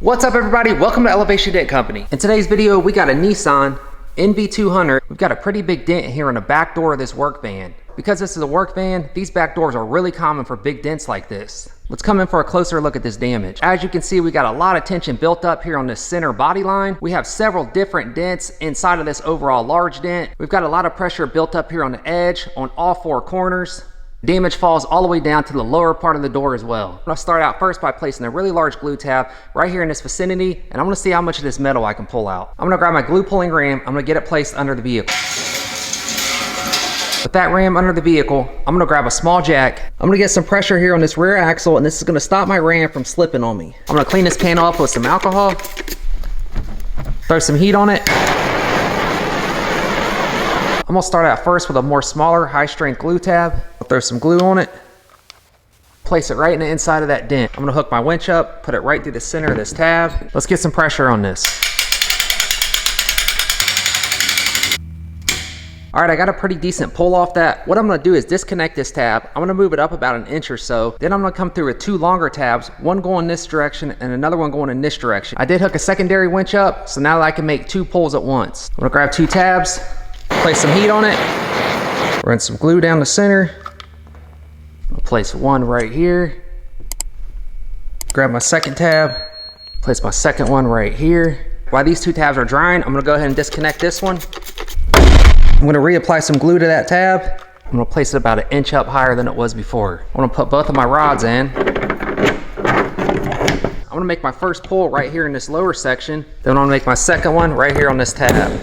What's up everybody, welcome to Elevation Dent Company. In today's video we got a Nissan NV200. We've got a pretty big dent here in the back door of this work van. Because this is a work van, these back doors are really common for big dents like this. Let's come in for a closer look at this damage. As you can see, we got a lot of tension built up here on this center body line. We have several different dents inside of this overall large dent. We've got a lot of pressure built up here on the edge, on all four corners. Damage falls all the way down to the lower part of the door as well. I'm gonna start out first by placing a really large glue tab right here in this vicinity, and I'm gonna see how much of this metal I can pull out. I'm gonna grab my glue pulling ram, I'm gonna get it placed under the vehicle. With that ram under the vehicle, I'm gonna grab a small jack. I'm gonna get some pressure here on this rear axle, and this is gonna stop my ram from slipping on me. I'm gonna clean this panel up with some alcohol, throw some heat on it. I'm gonna start out first with a more smaller high strength glue tab. I'll throw some glue on it, place it right in the inside of that dent. I'm gonna hook my winch up, put it right through the center of this tab. Let's get some pressure on this. All right, I got a pretty decent pull off that. What I'm gonna do is disconnect this tab. I'm gonna move it up about an inch or so. Then I'm gonna come through with two longer tabs, one going this direction and another one going in this direction. I did hook a secondary winch up, so now I can make two pulls at once. I'm gonna grab two tabs, place some heat on it, run some glue down the center. I'll place one right here. Grab my second tab, place my second one right here. While these two tabs are drying, I'm gonna go ahead and disconnect this one. I'm gonna reapply some glue to that tab. I'm gonna place it about an inch up higher than it was before. I'm gonna put both of my rods in. I'm gonna make my first pull right here in this lower section. Then I'm gonna make my second one right here on this tab.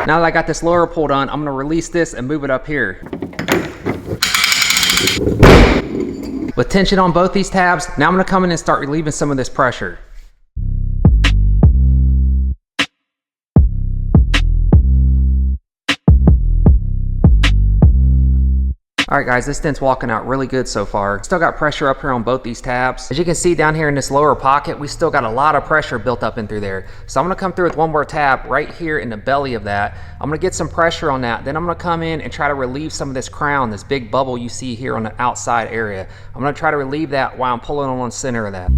Now that I got this lower pull done, I'm gonna release this and move it up here. With tension on both these tabs, now I'm gonna come in and start relieving some of this pressure. All right guys, this dent's walking out really good so far. Still got pressure up here on both these tabs. As you can see down here in this lower pocket, we still got a lot of pressure built up in through there. So I'm gonna come through with one more tab right here in the belly of that. I'm gonna get some pressure on that. Then I'm gonna come in and try to relieve some of this crown, this big bubble you see here on the outside area. I'm gonna try to relieve that while I'm pulling on the center of that.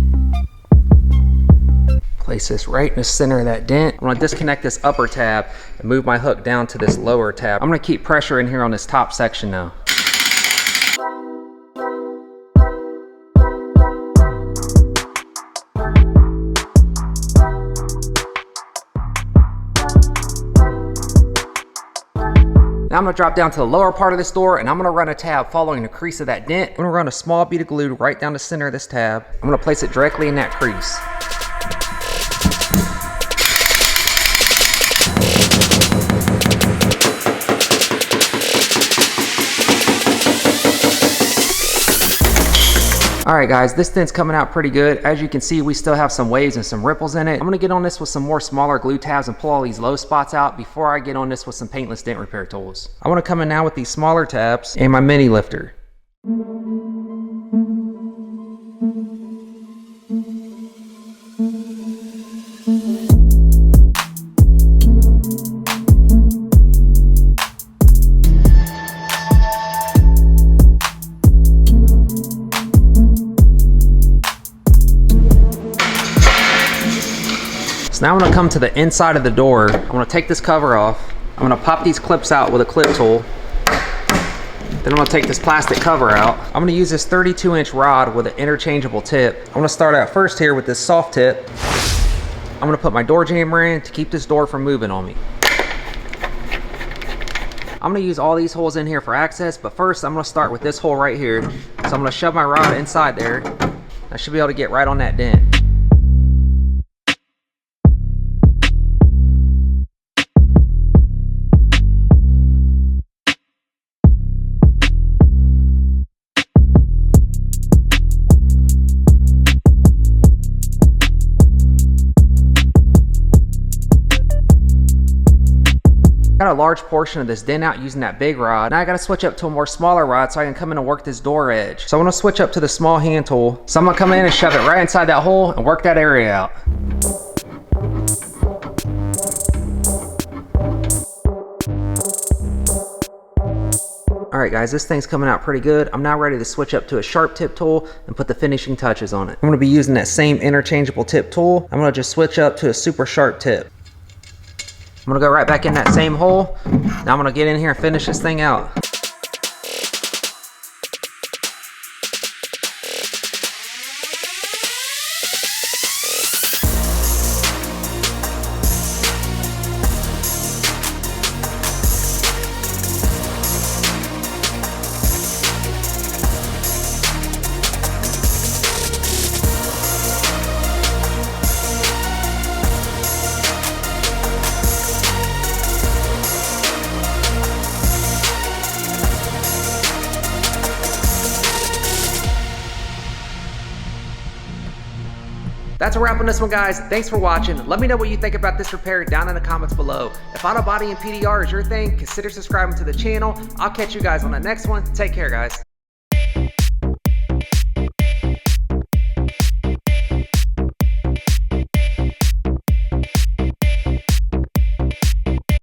Place this right in the center of that dent. I'm gonna disconnect this upper tab and move my hook down to this lower tab. I'm gonna keep pressure in here on this top section now. Now I'm gonna drop down to the lower part of this door and I'm gonna run a tab following the crease of that dent. I'm gonna run a small bead of glue right down the center of this tab. I'm gonna place it directly in that crease. All right guys, this dent's coming out pretty good. As you can see, we still have some waves and some ripples in it. I'm gonna get on this with some more smaller glue tabs and pull all these low spots out before I get on this with some paintless dent repair tools. I wanna come in now with these smaller tabs and my mini lifter. Now I'm gonna come to the inside of the door. I'm gonna take this cover off. I'm gonna pop these clips out with a clip tool. Then I'm gonna take this plastic cover out. I'm gonna use this 32-inch rod with an interchangeable tip. I'm gonna start out first here with this soft tip. I'm gonna put my door jammer in to keep this door from moving on me. I'm gonna use all these holes in here for access, but first I'm gonna start with this hole right here. So I'm gonna shove my rod inside there. I should be able to get right on that dent. Got a large portion of this dent out using that big rod. Now I gotta switch up to a more smaller rod so I can come in and work this door edge. So I'm gonna switch up to the small hand tool. So I'm gonna come in and shove it right inside that hole and work that area out. Alright guys, this thing's coming out pretty good. I'm now ready to switch up to a sharp tip tool and put the finishing touches on it. I'm going to be using that same interchangeable tip tool. I'm going to just switch up to a super sharp tip. I'm going to go right back in that same hole. Now I'm going to get in here and finish this thing out. That's a wrap on this one, guys. Thanks for watching. Let me know what you think about this repair down in the comments below. If auto body and PDR is your thing, consider subscribing to the channel. I'll catch you guys on the next one. Take care, guys.